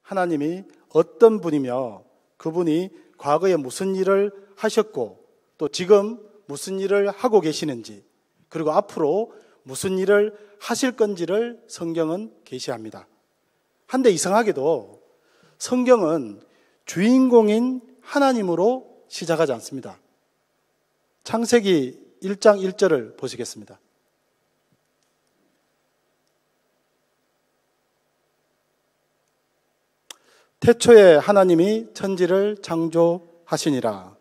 하나님이 어떤 분이며 그분이 과거에 무슨 일을 하셨고 또 지금 무슨 일을 하고 계시는지 그리고 앞으로 무슨 일을 하실 건지를 성경은 계시합니다. 한데 이상하게도 성경은 주인공인 하나님으로 시작하지 않습니다. 창세기 1장 1절을 보시겠습니다. 태초에 하나님이 천지를 창조하시니라.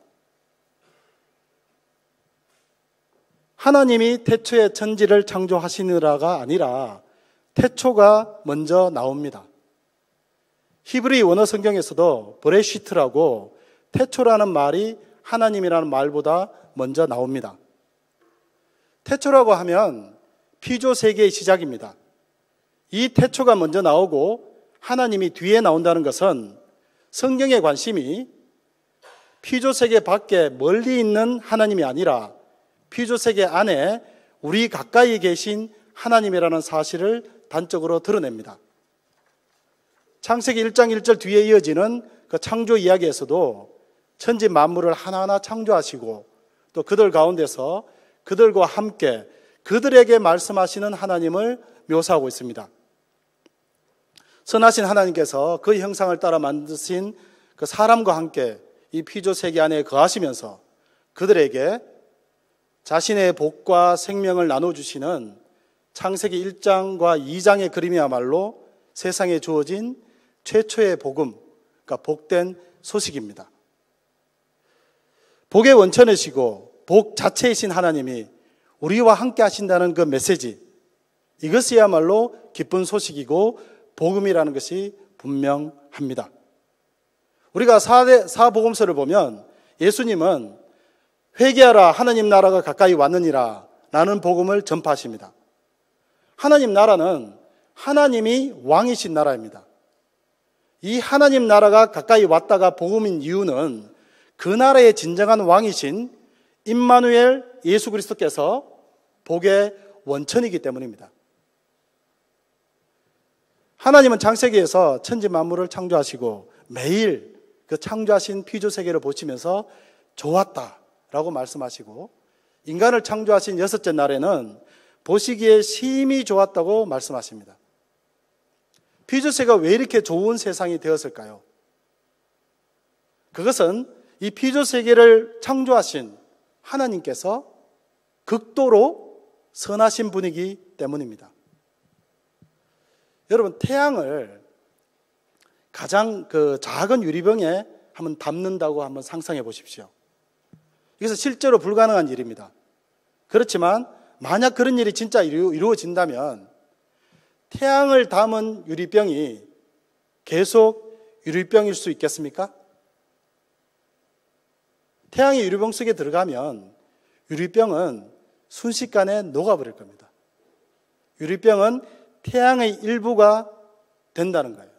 하나님이 태초에 천지를 창조하시니라가 아니라 태초가 먼저 나옵니다. 히브리 원어 성경에서도 브레시트라고 태초라는 말이 하나님이라는 말보다 먼저 나옵니다. 태초라고 하면 피조 세계의 시작입니다. 이 태초가 먼저 나오고 하나님이 뒤에 나온다는 것은 성경의 관심이 피조 세계 밖에 멀리 있는 하나님이 아니라 피조 세계 안에 우리 가까이 계신 하나님이라는 사실을 단적으로 드러냅니다. 창세기 1장 1절 뒤에 이어지는 그 창조 이야기에서도 천지 만물을 하나하나 창조하시고 또 그들 가운데서 그들과 함께 그들에게 말씀하시는 하나님을 묘사하고 있습니다. 선하신 하나님께서 그 형상을 따라 만드신 그 사람과 함께 이 피조 세계 안에 거하시면서 그들에게 자신의 복과 생명을 나눠주시는 창세기 1장과 2장의 그림이야말로 세상에 주어진 최초의 복음, 그러니까 복된 소식입니다. 복의 원천이시고 복 자체이신 하나님이 우리와 함께 하신다는 그 메시지, 이것이야말로 기쁜 소식이고 복음이라는 것이 분명합니다. 우리가 사복음서를 보면 예수님은 회개하라 하나님 나라가 가까이 왔느니라 라는 복음을 전파하십니다. 하나님 나라는 하나님이 왕이신 나라입니다. 이 하나님 나라가 가까이 왔다가 복음인 이유는 그 나라의 진정한 왕이신 임마누엘 예수 그리스도께서 복의 원천이기 때문입니다. 하나님은 창세기에서 천지 만물을 창조하시고 매일 그 창조하신 피조 세계를 보시면서 좋았다라고 말씀하시고 인간을 창조하신 여섯째 날에는 보시기에 심히 좋았다고 말씀하십니다. 피조 세계가 왜 이렇게 좋은 세상이 되었을까요? 그것은 이 피조 세계를 창조하신 하나님께서 극도로 선하신 분이기 때문입니다. 여러분, 태양을 가장 그 작은 유리병에 한번 담는다고 한번 상상해 보십시오. 이것은 실제로 불가능한 일입니다. 그렇지만 만약 그런 일이 진짜 이루어진다면 태양을 담은 유리병이 계속 유리병일 수 있겠습니까? 태양이 유리병 속에 들어가면 유리병은 순식간에 녹아버릴 겁니다. 유리병은 태양의 일부가 된다는 거예요.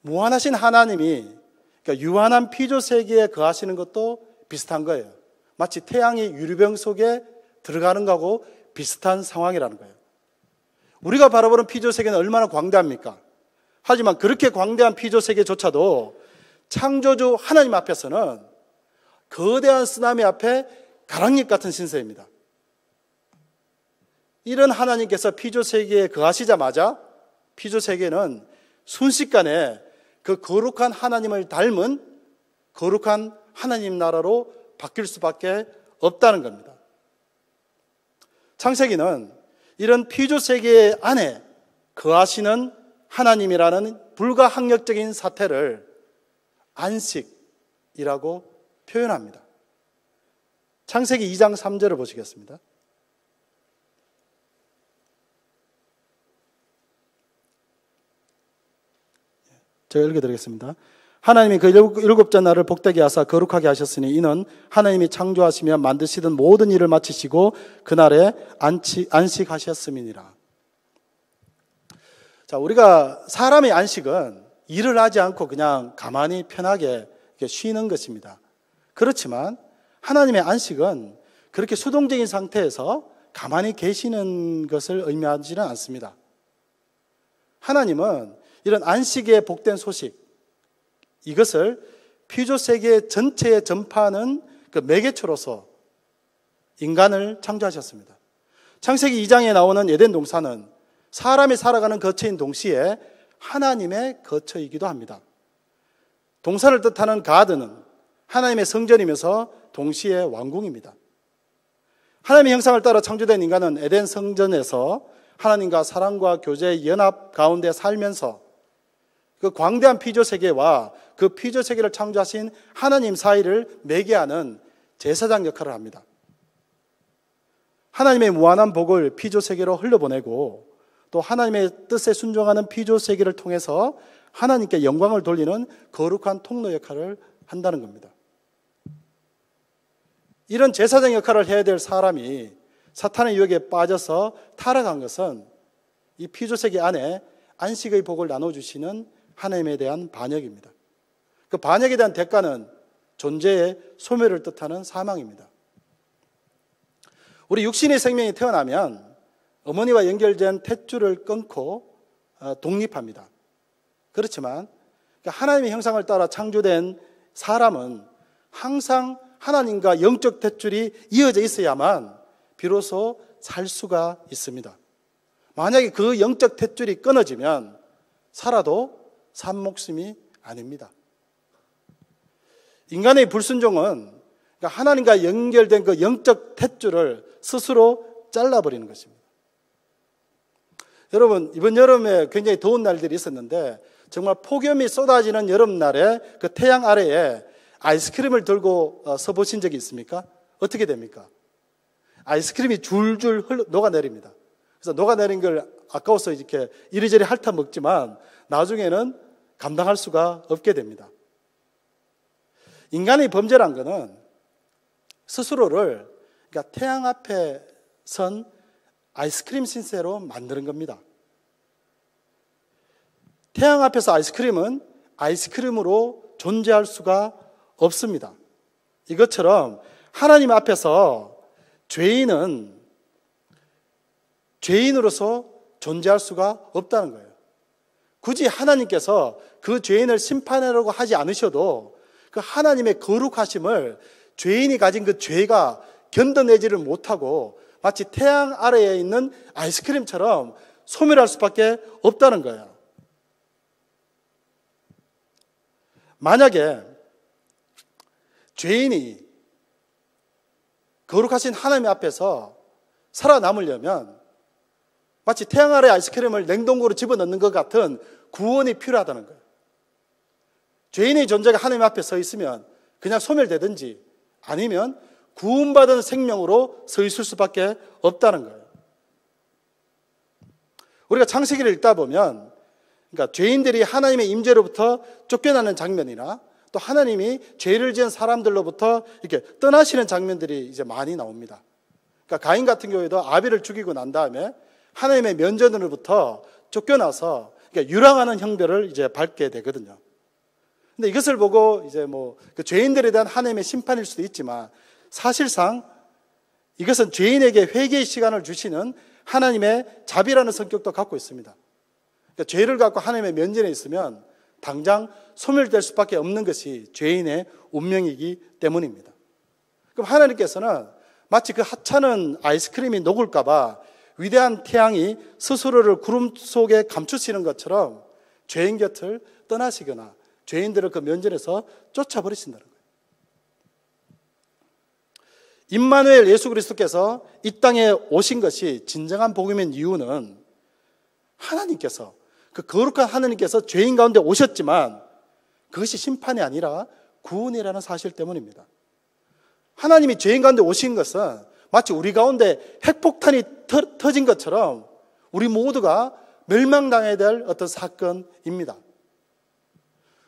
무한하신 하나님이 그러니까 유한한 피조 세계에 거하시는 것도 비슷한 거예요. 마치 태양이 유리병 속에 들어가는 거하고 비슷한 상황이라는 거예요. 우리가 바라보는 피조 세계는 얼마나 광대합니까? 하지만 그렇게 광대한 피조 세계조차도 창조주 하나님 앞에서는 거대한 쓰나미 앞에 가랑잎 같은 신세입니다. 이런 하나님께서 피조 세계에 거하시자마자 피조 세계는 순식간에 그 거룩한 하나님을 닮은 거룩한 하나님 나라로 바뀔 수밖에 없다는 겁니다. 창세기는 이런 피조 세계 안에 거하시는 하나님이라는 불가항력적인 사태를 안식이라고 표현합니다. 창세기 2장 3절을 보시겠습니다. 제가 읽어드리겠습니다. 하나님이 그 일곱째 날을 복되게 하사 거룩하게 하셨으니 이는 하나님이 창조하시며 만드시던 모든 일을 마치시고 그날에 안식하셨음이니라. 자, 우리가 사람의 안식은 일을 하지 않고 그냥 가만히 편하게 쉬는 것입니다. 그렇지만 하나님의 안식은 그렇게 수동적인 상태에서 가만히 계시는 것을 의미하지는 않습니다. 하나님은 이런 안식의 복된 소식, 이것을 피조세계 전체에 전파하는 그 매개체로서 인간을 창조하셨습니다. 창세기 2장에 나오는 에덴 동산은 사람이 살아가는 거처인 동시에 하나님의 거처이기도 합니다. 동산을 뜻하는 가든은 하나님의 성전이면서 동시에 왕궁입니다. 하나님의 형상을 따라 창조된 인간은 에덴 성전에서 하나님과 사랑과 교제의 연합 가운데 살면서 그 광대한 피조세계와 그 피조세계를 창조하신 하나님 사이를 매개하는 제사장 역할을 합니다. 하나님의 무한한 복을 피조세계로 흘려보내고 또 하나님의 뜻에 순종하는 피조세계를 통해서 하나님께 영광을 돌리는 거룩한 통로 역할을 한다는 겁니다. 이런 제사장 역할을 해야 될 사람이 사탄의 유혹에 빠져서 타락한 것은 이 피조세계 안에 안식의 복을 나눠주시는 하나님에 대한 반역입니다. 그 반역에 대한 대가는 존재의 소멸을 뜻하는 사망입니다. 우리 육신의 생명이 태어나면 어머니와 연결된 탯줄을 끊고 독립합니다. 그렇지만 하나님의 형상을 따라 창조된 사람은 항상 하나님과 영적 탯줄이 이어져 있어야만 비로소 살 수가 있습니다. 만약에 그 영적 탯줄이 끊어지면 살아도 산 목숨이 아닙니다. 인간의 불순종은 하나님과 연결된 그 영적 탯줄을 스스로 잘라버리는 것입니다. 여러분, 이번 여름에 굉장히 더운 날들이 있었는데 정말 폭염이 쏟아지는 여름날에 그 태양 아래에 아이스크림을 들고 서보신 적이 있습니까? 어떻게 됩니까? 아이스크림이 줄줄 녹아내립니다. 그래서 녹아내린 걸 아까워서 이렇게 이리저리 핥아 먹지만 나중에는 감당할 수가 없게 됩니다. 인간의 범죄란 것은 스스로를 태양 앞에 선 아이스크림 신세로 만드는 겁니다. 태양 앞에서 아이스크림은 아이스크림으로 존재할 수가 없습니다. 이것처럼 하나님 앞에서 죄인은 죄인으로서 존재할 수가 없다는 거예요. 굳이 하나님께서 그 죄인을 심판하려고 하지 않으셔도 그 하나님의 거룩하심을 죄인이 가진 그 죄가 견뎌내지를 못하고 마치 태양 아래에 있는 아이스크림처럼 소멸할 수밖에 없다는 거예요. 만약에 죄인이 거룩하신 하나님 앞에서 살아남으려면 마치 태양 아래 아이스크림을 냉동고로 집어넣는 것 같은 구원이 필요하다는 거예요. 죄인의 존재가 하나님 앞에 서 있으면 그냥 소멸되든지 아니면 구원받은 생명으로 서 있을 수밖에 없다는 거예요. 우리가 창세기를 읽다 보면 그러니까 죄인들이 하나님의 임재로부터 쫓겨나는 장면이나 또 하나님이 죄를 지은 사람들로부터 이렇게 떠나시는 장면들이 이제 많이 나옵니다. 그러니까 가인 같은 경우에도 아벨을 죽이고 난 다음에 하나님의 면전으로부터 쫓겨나서 그러니까 유랑하는 형벌을 이제 받게 되거든요. 근데 이것을 보고 이제 그 죄인들에 대한 하나님의 심판일 수도 있지만 사실상 이것은 죄인에게 회개의 시간을 주시는 하나님의 자비라는 성격도 갖고 있습니다. 그러니까 죄를 갖고 하나님의 면전에 있으면 당장 소멸될 수밖에 없는 것이 죄인의 운명이기 때문입니다. 그럼 하나님께서는 마치 그 하찮은 아이스크림이 녹을까 봐 위대한 태양이 스스로를 구름 속에 감추시는 것처럼 죄인 곁을 떠나시거나 죄인들을 그 면전에서 쫓아버리신다는 거예요. 임마누엘 예수 그리스도께서 이 땅에 오신 것이 진정한 복음인 이유는 하나님께서 그 거룩한 하나님께서 죄인 가운데 오셨지만 그것이 심판이 아니라 구원이라는 사실 때문입니다. 하나님이 죄인 가운데 오신 것은 마치 우리 가운데 핵폭탄이 터진 것처럼 우리 모두가 멸망당해야 될 어떤 사건입니다.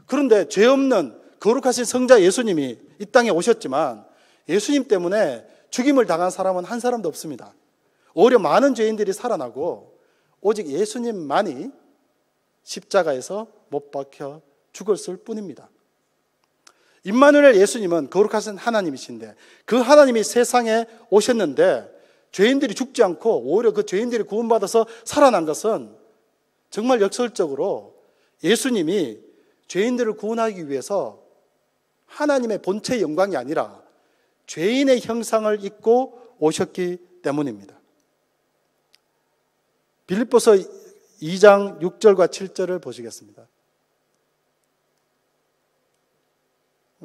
그런데 죄 없는 거룩하신 성자 예수님이 이 땅에 오셨지만 예수님 때문에 죽임을 당한 사람은 한 사람도 없습니다. 오히려 많은 죄인들이 살아나고 오직 예수님만이 십자가에서 못 박혀 죽었을 뿐입니다. 임마누엘 예수님은 거룩하신 하나님이신데 그 하나님이 세상에 오셨는데 죄인들이 죽지 않고 오히려 그 죄인들이 구원받아서 살아난 것은 정말 역설적으로 예수님이 죄인들을 구원하기 위해서 하나님의 본체의 영광이 아니라 죄인의 형상을 입고 오셨기 때문입니다. 빌립보서 2장 6절과 7절을 보시겠습니다.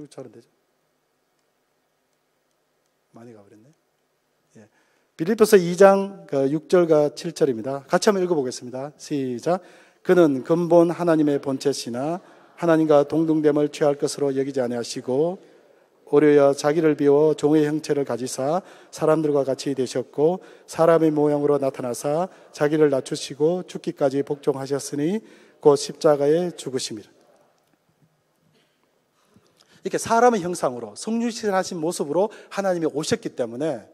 잘은 되죠? 많이 가버렸네. 예. 빌립보서 2장 6절과 7절입니다. 같이 한번 읽어보겠습니다. 시작. 그는 근본 하나님의 본체시나 하나님과 동등됨을 취할 것으로 여기지 아니하시고 오히려 자기를 비워 종의 형체를 가지사 사람들과 같이 되셨고 사람의 모양으로 나타나사 자기를 낮추시고 죽기까지 복종하셨으니 곧 십자가에 죽으심이라. 이렇게 사람의 형상으로 성육신하신 모습으로 하나님이 오셨기 때문에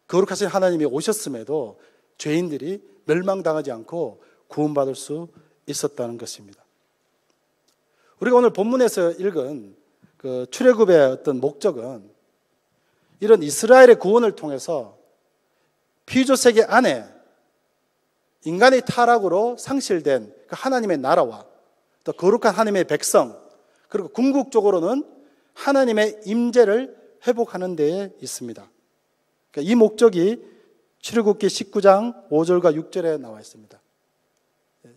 거룩하신 하나님이 오셨음에도 죄인들이 멸망당하지 않고 구원받을 수 있었다는 것입니다. 우리가 오늘 본문에서 읽은 그 출애굽의 어떤 목적은 이런 이스라엘의 구원을 통해서 피조 세계 안에 인간의 타락으로 상실된 그 하나님의 나라와 또 거룩한 하나님의 백성, 그리고 궁극적으로는 하나님의 임재를 회복하는 데에 있습니다. 그러니까 이 목적이 출애굽기 19장 5절과 6절에 나와 있습니다.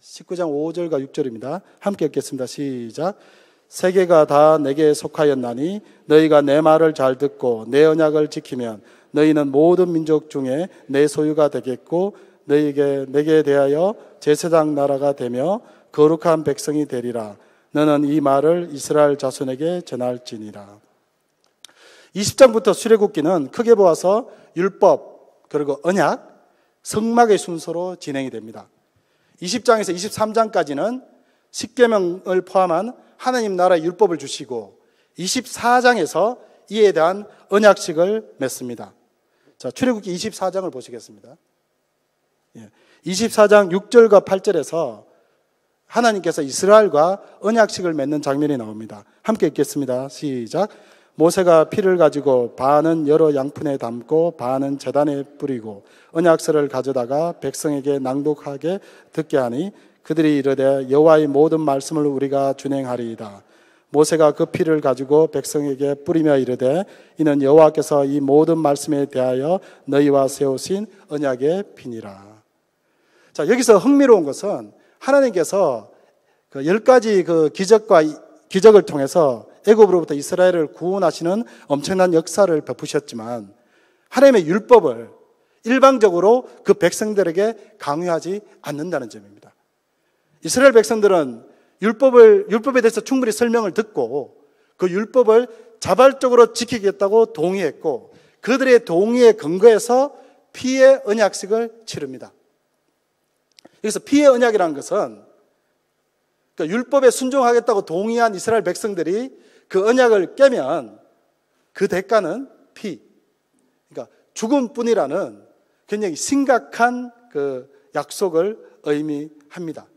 19장 5절과 6절입니다. 함께 읽겠습니다. 시작. 세계가 다 내게 속하였나니 너희가 내 말을 잘 듣고 내 언약을 지키면 너희는 모든 민족 중에 내 소유가 되겠고 내게 대하여 제사장 나라가 되며 거룩한 백성이 되리라. 너는 이 말을 이스라엘 자손에게 전할지니라. 20장부터 출애굽기는 크게 보아서 율법 그리고 언약, 성막의 순서로 진행이 됩니다. 20장에서 23장까지는 십계명을 포함한 하나님 나라의 율법을 주시고 24장에서 이에 대한 언약식을 맺습니다. 자, 출애굽기 24장을 보시겠습니다. 24장 6절과 8절에서 하나님께서 이스라엘과 언약식을 맺는 장면이 나옵니다. 함께 읽겠습니다. 시작. 모세가 피를 가지고 반은 여러 양푼에 담고 반은 제단에 뿌리고 언약서를 가져다가 백성에게 낭독하게 듣게 하니 그들이 이르되 여호와의 모든 말씀을 우리가 준행하리이다. 모세가 그 피를 가지고 백성에게 뿌리며 이르되 이는 여호와께서 이 모든 말씀에 대하여 너희와 세우신 언약의 피니라. 자, 여기서 흥미로운 것은 하나님께서 그 10가지 그 기적을 통해서 애굽으로부터 이스라엘을 구원하시는 엄청난 역사를 베푸셨지만 하나님의 율법을 일방적으로 그 백성들에게 강요하지 않는다는 점입니다. 이스라엘 백성들은 율법에 대해서 충분히 설명을 듣고 그 율법을 자발적으로 지키겠다고 동의했고 그들의 동의에 근거해서 피의 언약식을 치릅니다. 여기서 피의 언약이라는 것은 그러니까 율법에 순종하겠다고 동의한 이스라엘 백성들이 그 언약을 깨면 그 대가는 피, 그러니까 죽음뿐이라는 굉장히 심각한 그 약속을 의미합니다.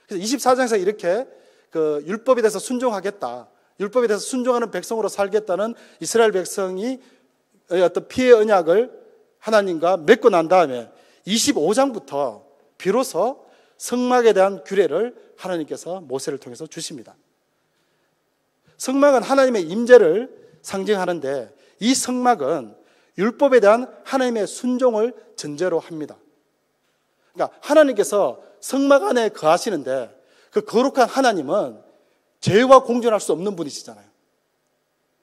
그래서 24장에서 이렇게 그 율법에 대해서 순종하겠다, 율법에 대해서 순종하는 백성으로 살겠다는 이스라엘 백성이 어떤 피의 언약을 하나님과 맺고 난 다음에 25장부터 비로소 성막에 대한 규례를 하나님께서 모세를 통해서 주십니다. 성막은 하나님의 임재를 상징하는데 이 성막은 율법에 대한 하나님의 순종을 전제로 합니다. 그러니까 하나님께서 성막 안에 거하시는데 그 거룩한 하나님은 죄와 공존할 수 없는 분이시잖아요.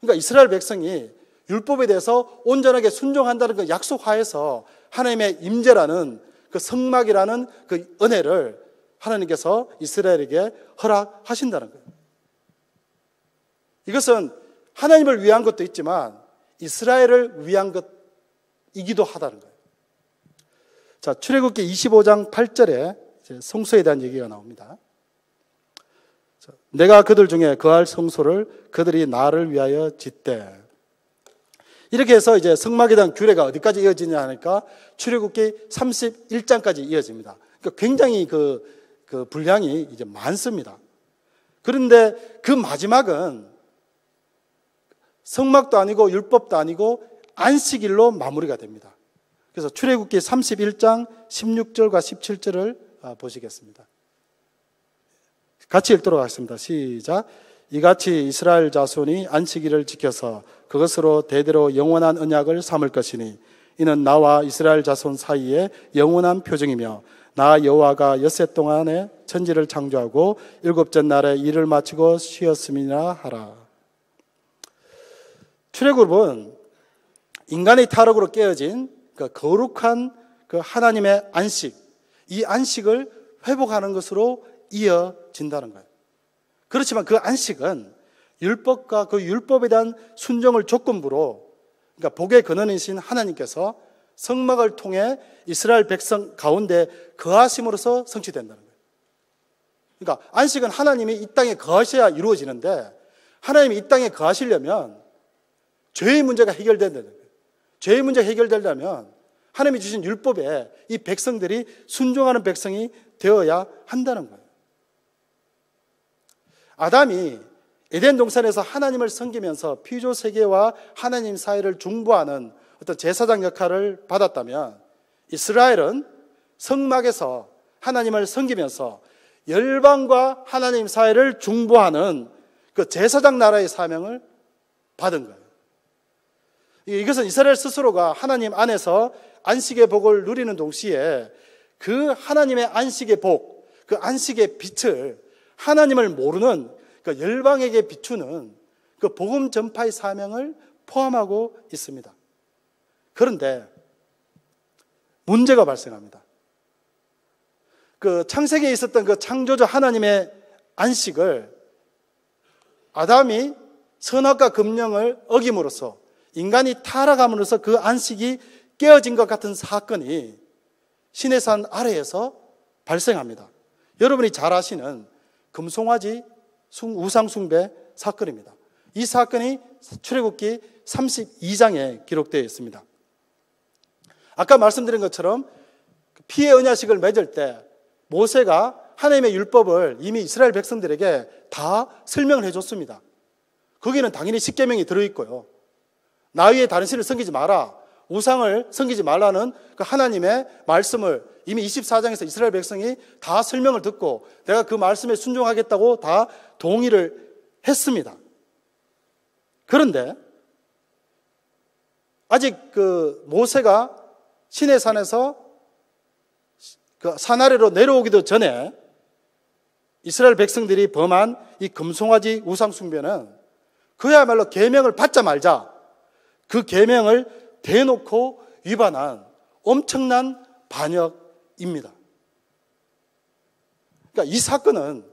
그러니까 이스라엘 백성이 율법에 대해서 온전하게 순종한다는 그 약속하에서 하나님의 임재라는 그 성막이라는 그 은혜를 하나님께서 이스라엘에게 허락하신다는 거예요. 이것은 하나님을 위한 것도 있지만 이스라엘을 위한 것이기도 하다는 거예요. 자, 출애굽기 25장 8절에 성소에 대한 얘기가 나옵니다. 자, 내가 그들 중에 거할 성소를 그들이 나를 위하여 짓되. 이렇게 해서 이제 성막에 대한 규례가 어디까지 이어지냐 하니까 출애굽기 31장까지 이어집니다. 그러니까 굉장히 그 분량이 이제 많습니다. 그런데 그 마지막은 성막도 아니고 율법도 아니고 안식일로 마무리가 됩니다. 그래서 출애굽기 31장 16절과 17절을 보시겠습니다. 같이 읽도록 하겠습니다. 시작. 이같이 이스라엘 자손이 안식일을 지켜서 그것으로 대대로 영원한 언약을 삼을 것이니 이는 나와 이스라엘 자손 사이에 영원한 표징이며 나 여호와가 엿새 동안에 천지를 창조하고 일곱째 날에 일을 마치고 쉬었음이라 하라. 출애굽은 인간의 타락으로 깨어진 그 거룩한 그 하나님의 안식, 이 안식을 회복하는 것으로 이어진다는 거예요. 그렇지만 그 안식은 율법과 그 율법에 대한 순종을 조건부로, 그러니까 복의 근원이신 하나님께서 성막을 통해 이스라엘 백성 가운데 거하심으로써 성취된다는 거예요. 그러니까 안식은 하나님이 이 땅에 거하셔야 이루어지는데, 하나님이 이 땅에 거하시려면 죄의 문제가 해결된다는 거예요. 죄의 문제가 해결되려면 하나님이 주신 율법에 이 백성들이 순종하는 백성이 되어야 한다는 거예요. 아담이 에덴 동산에서 하나님을 섬기면서 피조 세계와 하나님 사이를 중보하는 어떤 제사장 역할을 받았다면, 이스라엘은 성막에서 하나님을 섬기면서 열방과 하나님 사이를 중보하는 그 제사장 나라의 사명을 받은 거예요. 이것은 이스라엘 스스로가 하나님 안에서 안식의 복을 누리는 동시에 그 하나님의 안식의 복, 그 안식의 빛을 하나님을 모르는 그 열방에게 비추는 그 복음 전파의 사명을 포함하고 있습니다. 그런데 문제가 발생합니다. 그 창세기에 있었던 그 창조주 하나님의 안식을 아담이 선악과 금령을 어김으로써, 인간이 타락함으로써 그 안식이 깨어진 것 같은 사건이 시내산 아래에서 발생합니다. 여러분이 잘 아시는 금송아지 우상 숭배 사건입니다. 이 사건이 출애굽기 32장에 기록되어 있습니다. 아까 말씀드린 것처럼 피의 언약식을 맺을 때 모세가 하나님의 율법을 이미 이스라엘 백성들에게 다 설명을 해줬습니다. 거기는 당연히 십계명이 들어있고요, 나 위에 다른 신을 섬기지 마라, 우상을 섬기지 말라는 그 하나님의 말씀을 이미 24장에서 이스라엘 백성이 다 설명을 듣고 내가 그 말씀에 순종하겠다고 다 동의를 했습니다. 그런데 아직 그 모세가 시내산에서 그 산 아래로 내려오기도 전에 이스라엘 백성들이 범한 이 금송아지 우상 숭배는 그야말로 계명을 받자 말자, 그 계명을 대놓고 위반한 엄청난 반역입니다. 그러니까 이 사건은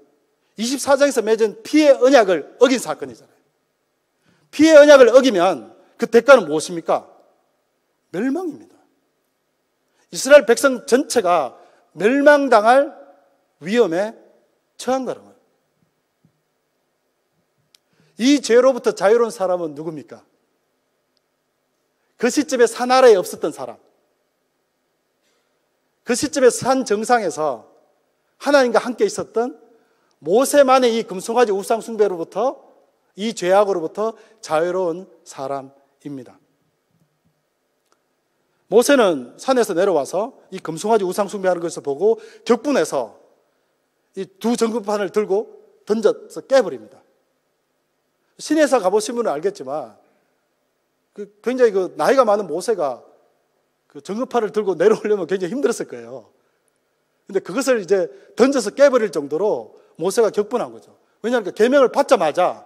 24장에서 맺은 피의 언약을 어긴 사건이잖아요. 피의 언약을 어기면 그 대가는 무엇입니까? 멸망입니다. 이스라엘 백성 전체가 멸망당할 위험에 처한 거라는 거예요. 이 죄로부터 자유로운 사람은 누굽니까? 그 시점에 산 아래에 없었던 사람, 그 시점에 산 정상에서 하나님과 함께 있었던 모세만의 이 금송아지 우상 숭배로부터, 이 죄악으로부터 자유로운 사람입니다. 모세는 산에서 내려와서 이 금송아지 우상 숭배하는 것을 보고 격분해서 이 두 전구판을 들고 던져서 깨버립니다. 시내사 가보신 분은 알겠지만 굉장히 그 나이가 많은 모세가 그 전구판을 들고 내려오려면 굉장히 힘들었을 거예요. 근데 그것을 이제 던져서 깨버릴 정도로 모세가 격분한 거죠. 왜냐하면 그 계명을 받자마자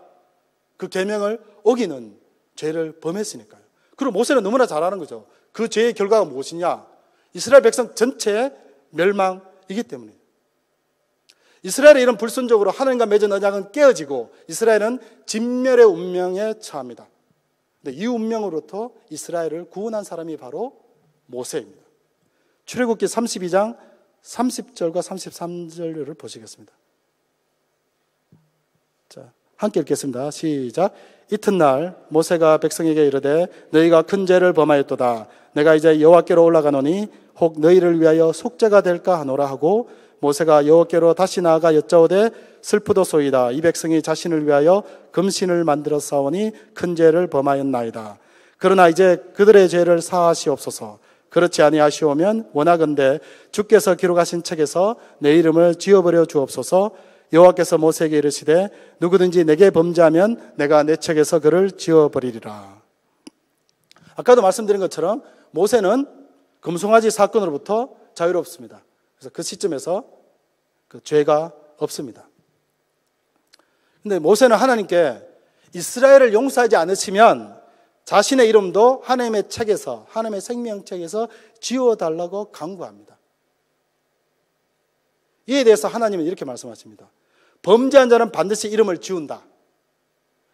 그 계명을 어기는 죄를 범했으니까요. 그리고 모세는 너무나 잘 아는 거죠. 그 죄의 결과가 무엇이냐? 이스라엘 백성 전체의 멸망이기 때문에. 이스라엘의 이런 불순종으로 하나님과 맺은 언약은 깨어지고 이스라엘은 진멸의 운명에 처합니다. 근데 이 운명으로부터 이스라엘을 구원한 사람이 바로 모세입니다. 출애굽기 32장 30절과 33절을 보시겠습니다. 자, 함께 읽겠습니다. 시작. 이튿날 모세가 백성에게 이르되 너희가 큰 죄를 범하였도다. 내가 이제 여호와께로 올라가노니 혹 너희를 위하여 속죄가 될까 하노라 하고 모세가 여호와께로 다시 나아가 여짜오되 슬프도소이다. 이 백성이 자신을 위하여 금신을 만들어 싸우니 큰 죄를 범하였나이다. 그러나 이제 그들의 죄를 사하시옵소서. 그렇지 아니하시오면 원하건대 주께서 기록하신 책에서 내 이름을 지워버려 주옵소서. 여호와께서 모세에게 이르시되 누구든지 내게 범죄하면 내가 내 책에서 그를 지워버리리라. 아까도 말씀드린 것처럼 모세는 금송아지 사건으로부터 자유롭습니다. 그래서 그 시점에서 그 죄가 없습니다. 근데 모세는 하나님께 이스라엘을 용서하지 않으시면 자신의 이름도 하나님의 책에서, 하나님의 생명책에서 지워달라고 간구합니다. 이에 대해서 하나님은 이렇게 말씀하십니다. 범죄한 자는 반드시 이름을 지운다.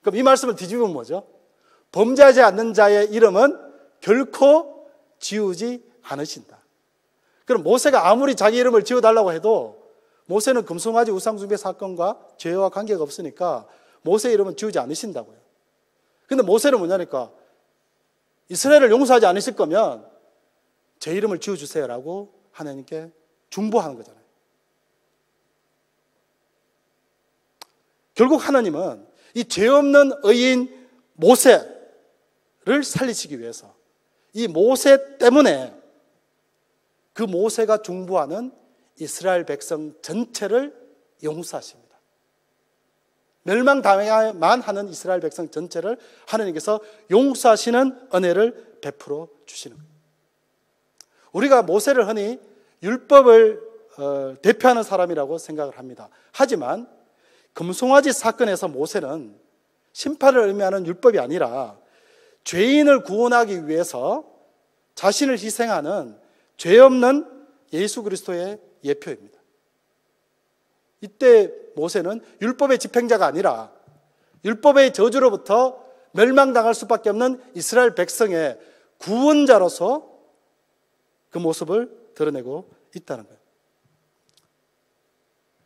그럼 이 말씀을 뒤집으면 뭐죠? 범죄하지 않는 자의 이름은 결코 지우지 않으신다. 그럼 모세가 아무리 자기 이름을 지워달라고 해도 모세는 금송아지 우상숭배 사건과 죄와 관계가 없으니까 모세 이름은 지우지 않으신다고요. 근데 모세는 뭐냐니까 이스라엘을 용서하지 않으실 거면 제 이름을 지워주세요라고 하나님께 중보하는 거잖아요. 결국 하나님은 이 죄 없는 의인 모세를 살리시기 위해서 이 모세 때문에 그 모세가 중보하는 이스라엘 백성 전체를 용서하십니다. 멸망당해야만 하는 이스라엘 백성 전체를 하나님께서 용서하시는 은혜를 베풀어 주시는 거예요. 우리가 모세를 흔히 율법을 대표하는 사람이라고 생각을 합니다. 하지만 금송아지 사건에서 모세는 심판을 의미하는 율법이 아니라 죄인을 구원하기 위해서 자신을 희생하는 죄 없는 예수 그리스도의 예표입니다. 이때 모세는 율법의 집행자가 아니라 율법의 저주로부터 멸망당할 수밖에 없는 이스라엘 백성의 구원자로서 그 모습을 드러내고 있다는 거예요.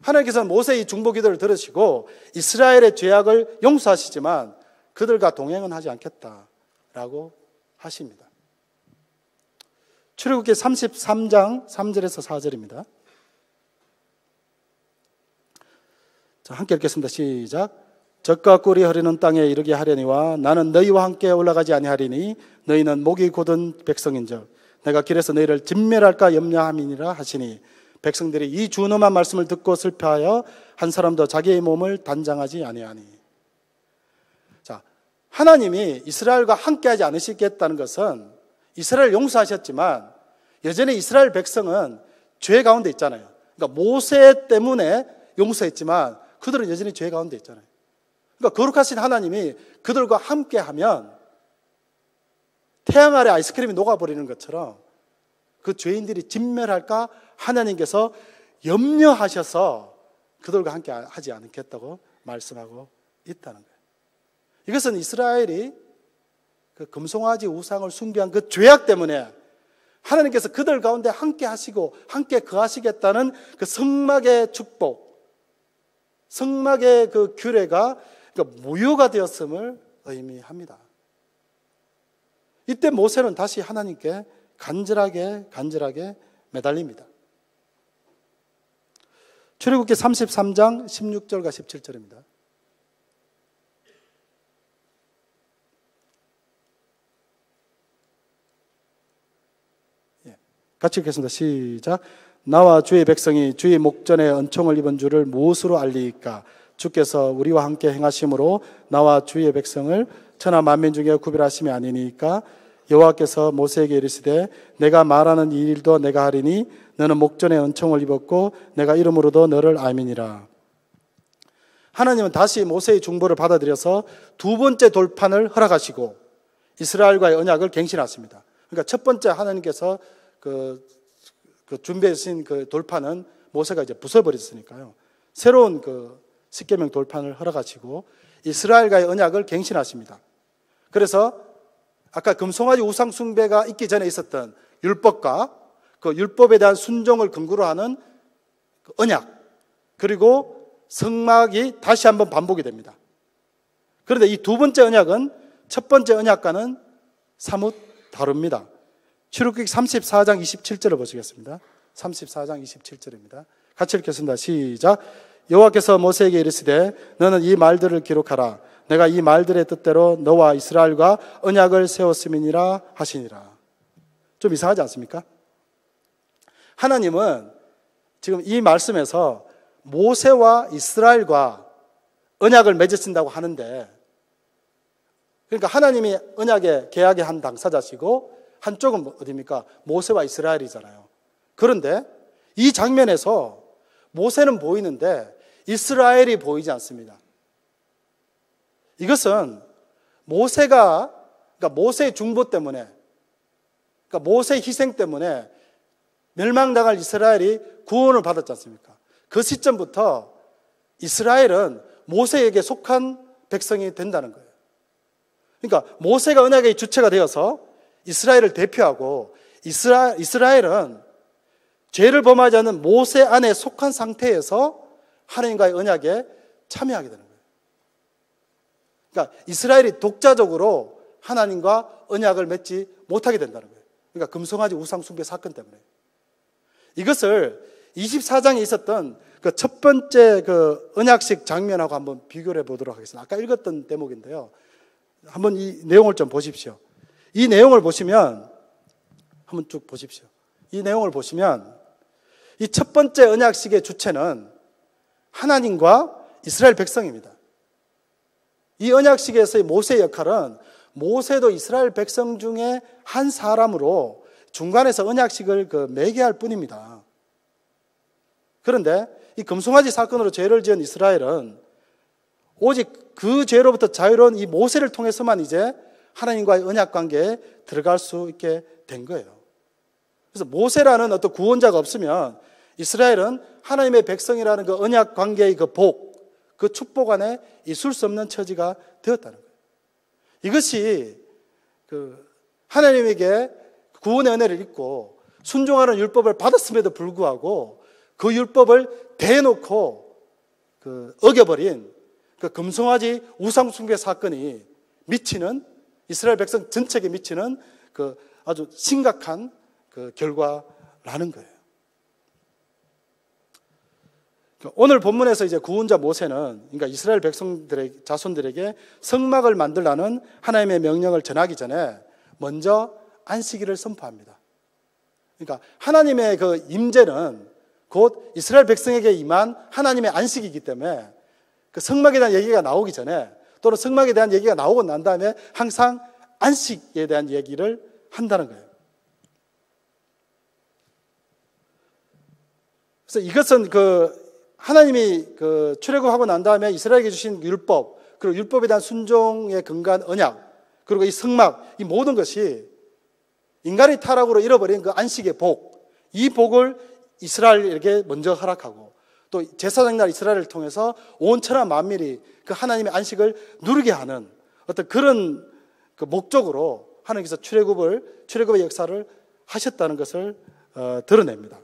하나님께서는 모세의 중보 기도를 들으시고 이스라엘의 죄악을 용서하시지만 그들과 동행은 하지 않겠다라고 하십니다. 출애굽기 33장 3절에서 4절입니다. 자, 함께 읽겠습니다. 시작. 젖과 꿀이 흐르는 땅에 이르게 하려니와 나는 너희와 함께 올라가지 아니하리니 너희는 목이 곧은 백성인즉 내가 길에서 너희를 진멸할까 염려함이니라 하시니 백성들이 이 준엄한 말씀을 듣고 슬퍼하여 한 사람도 자기의 몸을 단장하지 아니하니. 자, 하나님이 이스라엘과 함께하지 않으시겠다는 것은 이스라엘 용서하셨지만 여전히 이스라엘 백성은 죄 가운데 있잖아요. 그러니까 모세 때문에 용서했지만 그들은 여전히 죄 가운데 있잖아요. 그러니까 거룩하신 하나님이 그들과 함께하면 태양 아래 아이스크림이 녹아버리는 것처럼 그 죄인들이 진멸할까 하나님께서 염려하셔서 그들과 함께 하지 않겠다고 말씀하고 있다는 거예요. 이것은 이스라엘이 그 금송아지 우상을 숭배한 그 죄악 때문에 하나님께서 그들 가운데 함께 하시고 함께 거하시겠다는 그 성막의 축복, 성막의 그 규례가 그러니까 무효가 되었음을 의미합니다. 이때 모세는 다시 하나님께 간절하게 매달립니다. 출애굽기 33장 16절과 17절입니다. 같이 읽겠습니다. 시작. 나와 주의 백성이 주의 목전에 은총을 입은 줄을 무엇으로 알리이까? 주께서 우리와 함께 행하심으로 나와 주의 백성을 천하 만민 중에 구별하심이 아니니까? 여호와께서 모세에게 이르시되 내가 말하는 이 일도 내가 하리니 너는 목전에 은총을 입었고 내가 이름으로도 너를 알미니라. 하나님은 다시 모세의 중보를 받아들여서 두 번째 돌판을 허락하시고 이스라엘과의 언약을 갱신하십니다. 그러니까 첫 번째 하나님께서 그 준비해 주신 그 돌판은 모세가 이제 부숴버렸으니까요. 새로운 그 십계명 돌판을 허락하시고 이스라엘과의 언약을 갱신하십니다. 그래서 아까 금송아지 우상 숭배가 있기 전에 있었던 율법과 그 율법에 대한 순종을 근거로 하는 그 언약, 그리고 성막이 다시 한번 반복이 됩니다. 그런데 이 두 번째 언약은 첫 번째 언약과는 사뭇 다릅니다. 출애굽기 34장 27절을 보시겠습니다. 34장 27절입니다. 같이 읽겠습니다. 시작. 여호와께서 모세에게 이르시되 너는 이 말들을 기록하라. 내가 이 말들의 뜻대로 너와 이스라엘과 언약을 세웠음이니라 하시니라. 좀 이상하지 않습니까? 하나님은 지금 이 말씀에서 모세와 이스라엘과 언약을 맺으신다고 하는데, 그러니까 하나님이 언약의 계약의 한 당사자시고 한쪽은 어디입니까? 모세와 이스라엘이잖아요. 그런데 이 장면에서 모세는 보이는데 이스라엘이 보이지 않습니다. 이것은 그러니까 모세의 중보 때문에, 그러니까 모세의 희생 때문에 멸망당할 이스라엘이 구원을 받았지 않습니까? 그 시점부터 이스라엘은 모세에게 속한 백성이 된다는 거예요. 그러니까 모세가 언약의 주체가 되어서 이스라엘을 대표하고 이스라엘은 죄를 범하지 않는 모세 안에 속한 상태에서 하나님과의 언약에 참여하게 되는 거예요. 그러니까 이스라엘이 독자적으로 하나님과 언약을 맺지 못하게 된다는 거예요. 그러니까 금송아지 우상 숭배 사건 때문에. 이것을 24장에 있었던 그 첫 번째 그 언약식 장면하고 한번 비교를 해보도록 하겠습니다. 아까 읽었던 대목인데요. 한번 이 내용을 좀 보십시오. 이 내용을 보시면, 한번 쭉 보십시오. 이 내용을 보시면, 이 첫 번째 언약식의 주체는 하나님과 이스라엘 백성입니다. 이 언약식에서의 모세의 역할은 모세도 이스라엘 백성 중에 한 사람으로 중간에서 언약식을 매개할 뿐입니다. 그런데 이 금송아지 사건으로 죄를 지은 이스라엘은 오직 그 죄로부터 자유로운 이 모세를 통해서만 이제 하나님과의 언약 관계에 들어갈 수 있게 된 거예요. 그래서 모세라는 어떤 구원자가 없으면 이스라엘은 하나님의 백성이라는 그 언약 관계의 그 복, 그 축복 안에 있을 수 없는 처지가 되었다는 거예요. 이것이 하나님에게 구원의 은혜를 입고 순종하는 율법을 받았음에도 불구하고 그 율법을 대놓고 어겨버린 그 금송아지 우상 숭배 사건이 미치는, 이스라엘 백성 전체에게 미치는 그 아주 심각한 그 결과라는 거예요. 오늘 본문에서 이제 구원자 모세는, 그러니까 이스라엘 백성들의 자손들에게 성막을 만들라는 하나님의 명령을 전하기 전에 먼저 안식일을 선포합니다. 그러니까 하나님의 그 임재는 곧 이스라엘 백성에게 임한 하나님의 안식이기 때문에 그 성막에 대한 얘기가 나오기 전에, 또는 성막에 대한 얘기가 나오고 난 다음에 항상 안식에 대한 얘기를 한다는 거예요. 그래서 이것은 하나님이 출애굽하고 난 다음에 이스라엘에게 주신 율법, 그리고 율법에 대한 순종에 근거한 언약, 그리고 이 성막, 이 모든 것이 인간의 타락으로 잃어버린 그 안식의 복, 이 복을 이스라엘에게 먼저 허락하고, 또 제사장 날 이스라엘을 통해서 온 천하 만민이 그 하나님의 안식을 누리게 하는 어떤 그런 그 목적으로 하나님께서 출애굽의 역사를 하셨다는 것을 드러냅니다.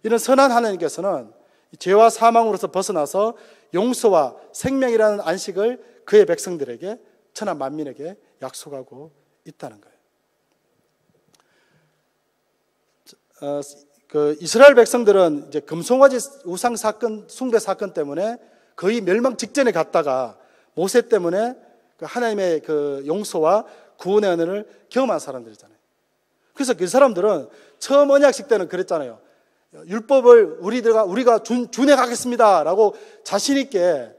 이런 선한 하나님께서는 죄와 사망으로서 벗어나서 용서와 생명이라는 안식을 그의 백성들에게, 천하 만민에게 약속하고 있다는 거예요. 이스라엘 백성들은 이제 금송아지 우상 사건, 숭배 사건 때문에 거의 멸망 직전에 갔다가 모세 때문에 하나님의 그 용서와 구원의 은혜를 경험한 사람들이잖아요. 그래서 그 사람들은 처음 언약식 때는 그랬잖아요. 율법을 우리가 준해 가겠습니다 라고 자신 있게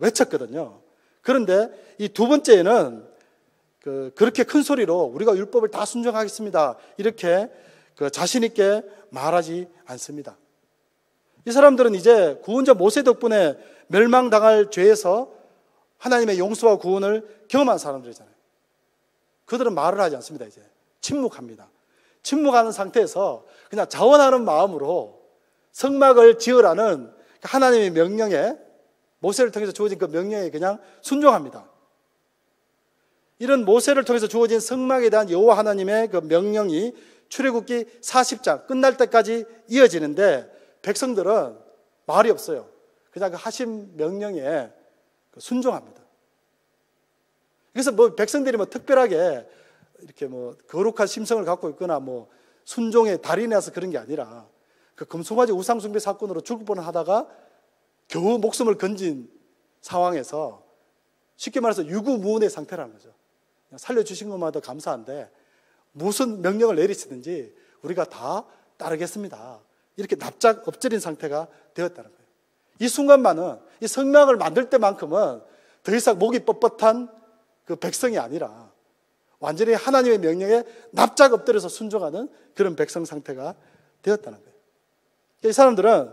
외쳤거든요. 그런데 이 두 번째에는 그렇게 큰 소리로 우리가 율법을 다 순종하겠습니다 이렇게 자신 있게 말하지 않습니다. 이 사람들은 이제 구원자 모세 덕분에 멸망당할 죄에서 하나님의 용서와 구원을 경험한 사람들이잖아요. 그들은 말을 하지 않습니다. 이제 침묵합니다. 침묵하는 상태에서 그냥 자원하는 마음으로 성막을 지으라는 하나님의 명령에, 모세를 통해서 주어진 그 명령에 그냥 순종합니다. 이런 모세를 통해서 주어진 성막에 대한 여호와 하나님의 그 명령이 출애굽기 40장 끝날 때까지 이어지는데 백성들은 말이 없어요. 그냥 그 하신 명령에 순종합니다. 그래서 백성들이 특별하게 이렇게 거룩한 심성을 갖고 있거나 순종의 달인이라서 그런 게 아니라 그 금송아지 우상숭배 사건으로 죽을 뻔하다가 겨우 목숨을 건진 상황에서 쉽게 말해서 유구무원의 상태라는 거죠. 살려주신 것마다 감사한데 무슨 명령을 내리시든지 우리가 다 따르겠습니다. 이렇게 납작 엎드린 상태가 되었다는 거예요. 이 순간만은 이 성막을 만들 때만큼은 더 이상 목이 뻣뻣한 그 백성이 아니라 완전히 하나님의 명령에 납작 엎드려서 순종하는 그런 백성 상태가 되었다는 거예요. 이 사람들은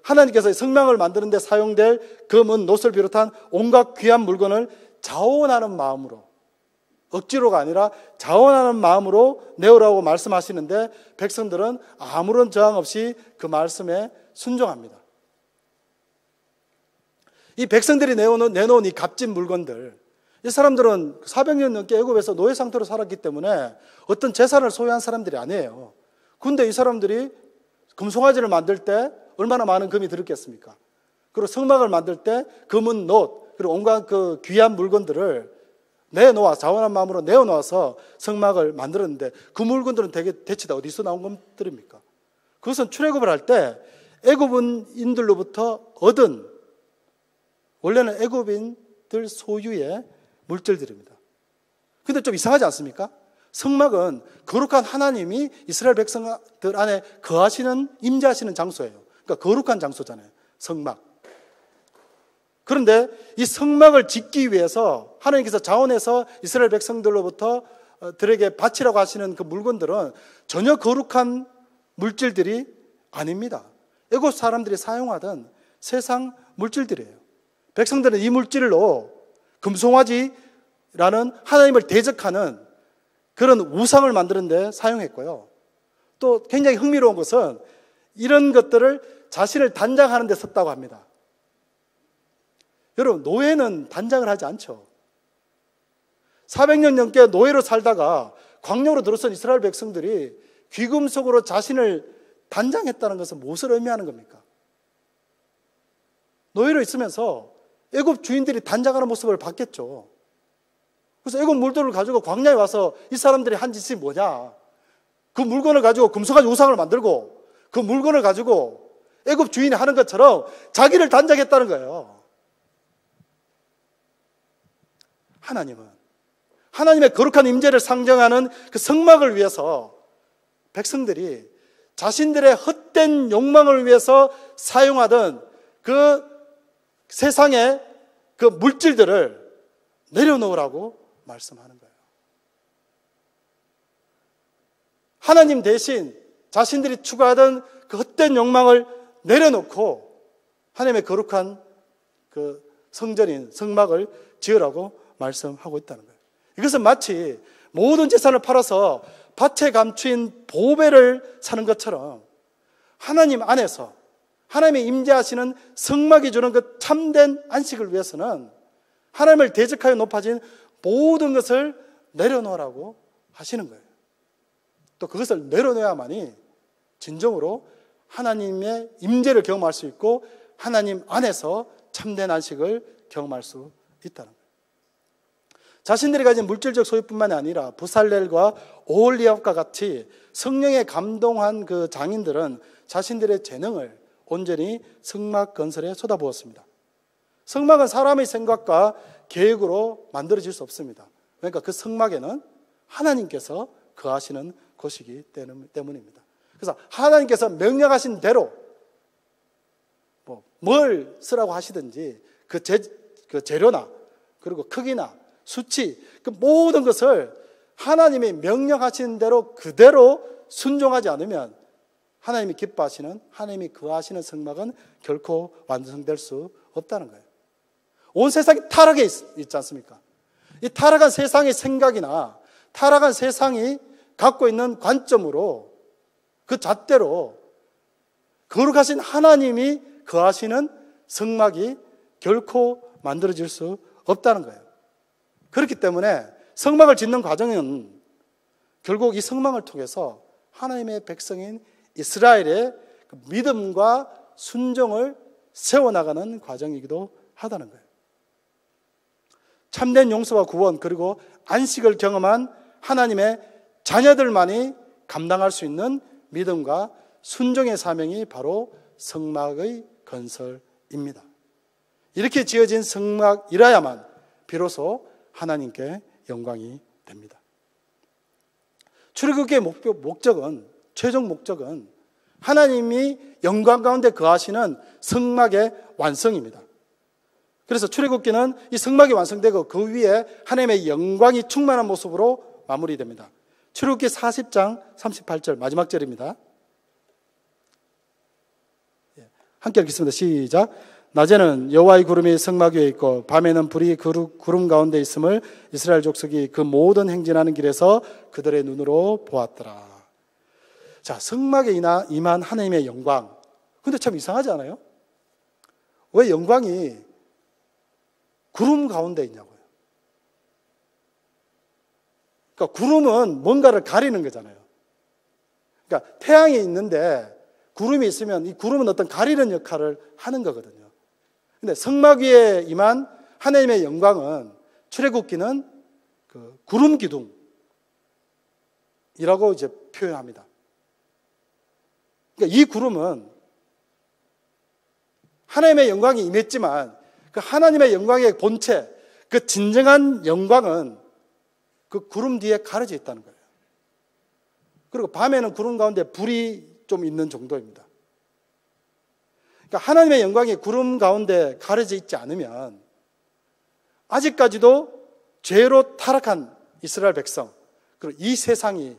하나님께서 성막을 만드는 데 사용될 금은 놋을 비롯한 온갖 귀한 물건을 자원하는 마음으로, 억지로가 아니라 자원하는 마음으로 내오라고 말씀하시는데 백성들은 아무런 저항 없이 그 말씀에 순종합니다. 이 백성들이 내놓은 이 값진 물건들, 이 사람들은 400년 넘게 애굽에서 노예 상태로 살았기 때문에 어떤 재산을 소유한 사람들이 아니에요. 근데 이 사람들이 금송아지를 만들 때 얼마나 많은 금이 들었겠습니까? 그리고 성막을 만들 때 금은 놋, 그리고 온갖 그 귀한 물건들을 자원한 마음으로 내어놓아서 성막을 만들었는데 그 물건들은 대체 다 어디서 나온 것들입니까? 그것은 출애굽을 할 때 애굽인들로부터 얻은, 원래는 애굽인들 소유의 물질들입니다. 근데 좀 이상하지 않습니까? 성막은 거룩한 하나님이 이스라엘 백성들 안에 임재하시는 장소예요. 그러니까 거룩한 장소잖아요, 성막. 그런데 이 성막을 짓기 위해서 하나님께서 자원해서 이스라엘 백성들로부터 들에게 바치라고 하시는 그 물건들은 전혀 거룩한 물질들이 아닙니다. 애굽 사람들이 사용하던 세상 물질들이에요. 백성들은 이 물질로 금송아지라는 하나님을 대적하는 그런 우상을 만드는 데 사용했고요. 또 굉장히 흥미로운 것은 이런 것들을 자신을 단장하는 데 썼다고 합니다. 여러분, 노예는 단장을 하지 않죠. 400년 넘게 노예로 살다가 광야로 들어선 이스라엘 백성들이 귀금속으로 자신을 단장했다는 것은 무엇을 의미하는 겁니까? 노예로 있으면서 애굽 주인들이 단장하는 모습을 봤겠죠. 그래서 애굽 물들을 가지고 광야에 와서 이 사람들이 한 짓이 뭐냐? 그 물건을 가지고 금송아지 우상을 만들고 그 물건을 가지고 애굽 주인이 하는 것처럼 자기를 단장했다는 거예요. 하나님은 하나님의 거룩한 임재를 상정하는 그 성막을 위해서 백성들이 자신들의 헛된 욕망을 위해서 사용하던 그 세상의 그 물질들을 내려놓으라고 말씀하는 거예요. 하나님 대신 자신들이 추구하던 그 헛된 욕망을 내려놓고 하나님의 거룩한 그 성전인 성막을 지으라고 말씀하고 있다는 거예요. 이것은 마치 모든 재산을 팔아서 밭에 감추인 보배를 사는 것처럼 하나님 안에서 하나님의 임재하시는 성막이 주는 그 참된 안식을 위해서는 하나님을 대적하여 높아진 모든 것을 내려놓으라고 하시는 거예요. 또 그것을 내려놓아야만이 진정으로 하나님의 임재를 경험할 수 있고 하나님 안에서 참된 안식을 경험할 수 있다는 거예요. 자신들이 가진 물질적 소유뿐만이 아니라 부살렐과 오홀리압과 같이 성령에 감동한 그 장인들은 자신들의 재능을 온전히 성막 건설에 쏟아부었습니다. 성막은 사람의 생각과 계획으로 만들어질 수 없습니다. 그러니까 그 성막에는 하나님께서 거하시는 곳이기 때문입니다. 그래서 하나님께서 명령하신 대로 뭘 쓰라고 하시든지 그 재료나 그리고 크기나 수치, 그 모든 것을 하나님이 명령하신 대로 그대로 순종하지 않으면 하나님이 기뻐하시는, 하나님이 거하시는 성막은 결코 완성될 수 없다는 거예요. 온 세상이 타락해 있지 않습니까? 이 타락한 세상의 생각이나 타락한 세상이 갖고 있는 관점으로 그 잣대로 거룩하신 하나님이 거하시는 성막이 결코 만들어질 수 없다는 거예요. 그렇기 때문에 성막을 짓는 과정은 결국 이 성막을 통해서 하나님의 백성인 이스라엘의 믿음과 순종을 세워나가는 과정이기도 하다는 거예요. 참된 용서와 구원 그리고 안식을 경험한 하나님의 자녀들만이 감당할 수 있는 믿음과 순종의 사명이 바로 성막의 건설입니다. 이렇게 지어진 성막이라야만 비로소 하나님께 영광이 됩니다. 출애굽의 목적은, 최종 목적은 하나님이 영광 가운데 거하시는 성막의 완성입니다. 그래서 출애굽기는 이 성막이 완성되고 그 위에 하나님의 영광이 충만한 모습으로 마무리됩니다. 출애굽기 40장 38절 마지막 절입니다. 함께 읽겠습니다. 시작. 낮에는 여호와의 구름이 성막 위에 있고 밤에는 불이 구름 가운데 있음을 이스라엘 족속이 그 모든 행진하는 길에서 그들의 눈으로 보았더라. 자, 성막에 임한 하나님의 영광. 근데 참 이상하지 않아요? 왜 영광이 구름 가운데 있냐고요. 그러니까 구름은 뭔가를 가리는 거잖아요. 그러니까 태양이 있는데 구름이 있으면 이 구름은 어떤 가리는 역할을 하는 거거든요. 근데 성막 위에 임한 하나님의 영광은 출애굽기는 그 구름 기둥이라고 이제 표현합니다. 그러니까 이 구름은 하나님의 영광이 임했지만 그 하나님의 영광의 본체, 그 진정한 영광은 그 구름 뒤에 가려져 있다는 거예요. 그리고 밤에는 구름 가운데 불이 좀 있는 정도입니다. 그러니까 하나님의 영광이 구름 가운데 가려져 있지 않으면 아직까지도 죄로 타락한 이스라엘 백성, 그리고 이 세상이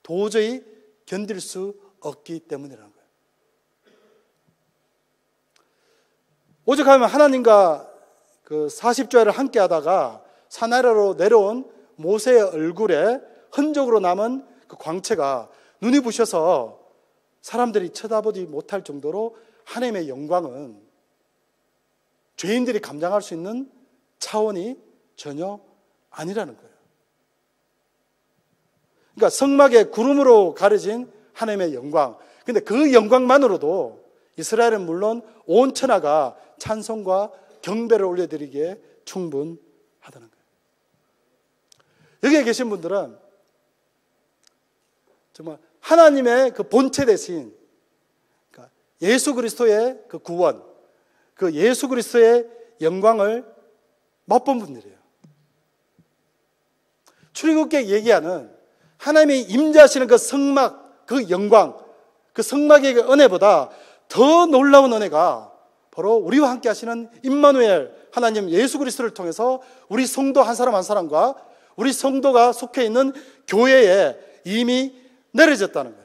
도저히 견딜 수 없기 때문이라는 거예요. 오죽하면 하나님과 그 40조회를 함께 하다가 산 아래로 내려온 모세의 얼굴에 흔적으로 남은 그 광채가 눈이 부셔서 사람들이 쳐다보지 못할 정도로 하나님의 영광은 죄인들이 감당할 수 있는 차원이 전혀 아니라는 거예요. 그러니까 성막에 구름으로 가려진 하나님의 영광. 근데 그 영광만으로도 이스라엘은 물론 온 천하가 찬송과 경배를 올려드리기에 충분하다는 거예요. 여기에 계신 분들은 정말 하나님의 그 본체 대신 예수 그리스도의 그 구원, 그 예수 그리스도의 영광을 맛본 분들이에요. 출애굽기에 얘기하는 하나님이 임재하시는 그 성막, 그 영광, 그 성막의 그 은혜보다 더 놀라운 은혜가 바로 우리와 함께 하시는 임마누엘 하나님 예수 그리스도를 통해서 우리 성도 한 사람 한 사람과 우리 성도가 속해 있는 교회에 이미 내려졌다는 거예요.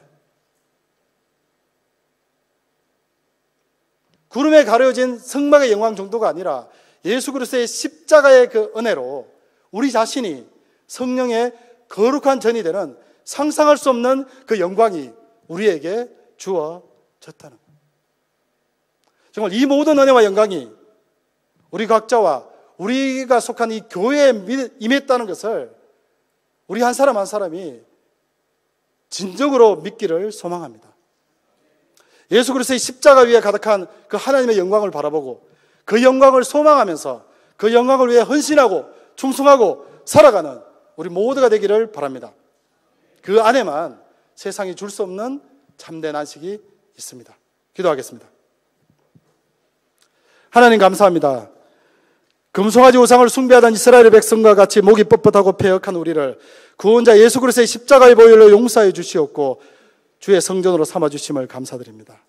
구름에 가려진 성막의 영광 정도가 아니라 예수 그리스도의 십자가의 그 은혜로 우리 자신이 성령의 거룩한 전이 되는 상상할 수 없는 그 영광이 우리에게 주어졌다는 거예요. 정말 이 모든 은혜와 영광이 우리 각자와 우리가 속한 이 교회에 임했다는 것을 우리 한 사람 한 사람이 진정으로 믿기를 소망합니다. 예수 그리스도의 십자가 위에 가득한 그 하나님의 영광을 바라보고 그 영광을 소망하면서 그 영광을 위해 헌신하고 충성하고 살아가는 우리 모두가 되기를 바랍니다. 그 안에만 세상이 줄 수 없는 참된 안식이 있습니다. 기도하겠습니다. 하나님 감사합니다. 금송아지 우상을 숭배하던 이스라엘의 백성과 같이 목이 뻣뻣하고 패역한 우리를 구원자 예수 그리스도의 십자가의 보혈로 용서해 주시옵고 주의 성전으로 삼아주심을 감사드립니다.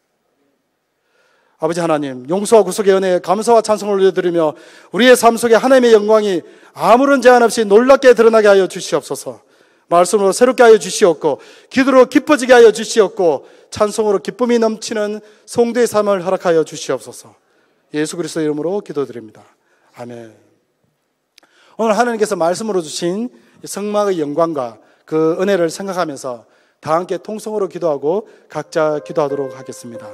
아버지 하나님, 용서와 구속의 은혜에 감사와 찬송을 올려드리며 우리의 삶 속에 하나님의 영광이 아무런 제한 없이 놀랍게 드러나게 하여 주시옵소서. 말씀으로 새롭게 하여 주시옵고 기도로 깊어지게 하여 주시옵고 찬송으로 기쁨이 넘치는 성도의 삶을 허락하여 주시옵소서. 예수 그리스도의 이름으로 기도드립니다. 아멘. 오늘 하나님께서 말씀으로 주신 성막의 영광과 그 은혜를 생각하면서 다 함께 통성으로 기도하고 각자 기도하도록 하겠습니다.